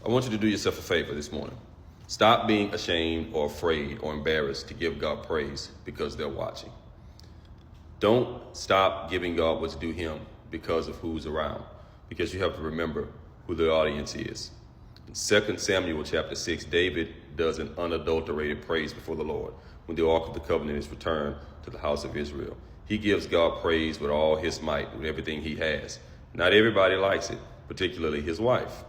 I want you to do yourself a favor this morning. Stop being ashamed or afraid or embarrassed to give God praise because they're watching. Don't stop giving God what's due him because of who's around, because you have to remember who the audience is. In 2 Samuel chapter 6, David does an unadulterated praise before the Lord when the Ark of the Covenant is returned to the house of Israel. He gives God praise with all his might, with everything he has. Not everybody likes it, particularly his wife.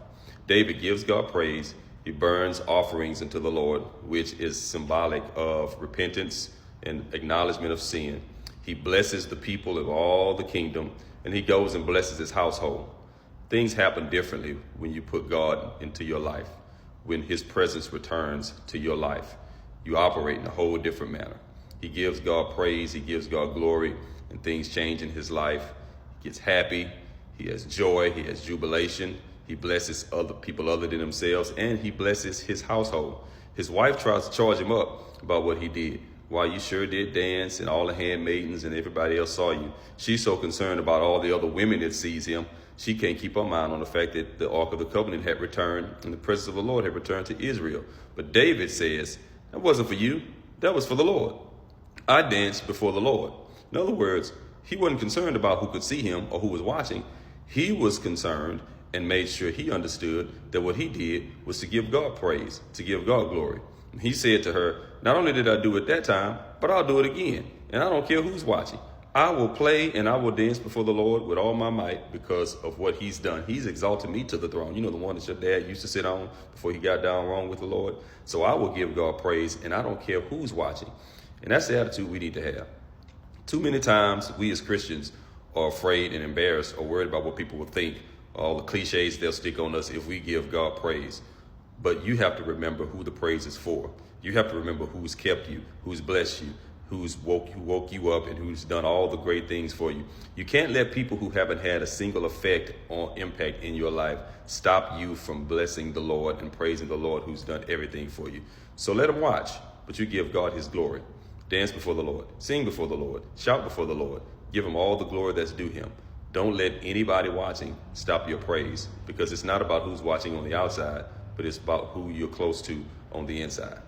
David gives God praise. He burns offerings unto the Lord, which is symbolic of repentance and acknowledgement of sin. He blesses the people of all the kingdom, and he goes and blesses his household. Things happen differently when you put God into your life. When his presence returns to your life, you operate in a whole different manner. He gives God praise, he gives God glory, and things change in his life. He gets happy, he has joy, he has jubilation. He blesses other people other than themselves, and he blesses his household. His wife tries to charge him up about what he did. Why, you sure did dance, and all the handmaidens and everybody else saw you. She's so concerned about all the other women that sees him, she can't keep her mind on the fact that the Ark of the Covenant had returned and the presence of the Lord had returned to Israel. But David says, that wasn't for you, that was for the Lord. I danced before the Lord. In other words, he wasn't concerned about who could see him or who was watching. He was concerned and made sure he understood that what he did was to give God praise, to give God glory. And he said to her, not only did I do it that time, but I'll do it again. And I don't care who's watching. I will play and I will dance before the Lord with all my might because of what he's done. He's exalted me to the throne. You know, the one that your dad used to sit on before he got down wrong with the Lord. So I will give God praise and I don't care who's watching. And that's the attitude we need to have. Too many times we as Christians are afraid and embarrassed or worried about what people will think, all the cliches they'll stick on us if we give God praise. But you have to remember who the praise is for. You have to remember who's kept you, who's blessed you, who woke you up, and who's done all the great things for you. You can't let people who haven't had a single effect or impact in your life stop you from blessing the Lord and praising the Lord who's done everything for you. So let them watch, but you give God his glory. Dance before the Lord, sing before the Lord, shout before the Lord, give him all the glory that's due him. Don't let anybody watching stop your praise, because it's not about who's watching on the outside, but it's about who you're close to on the inside.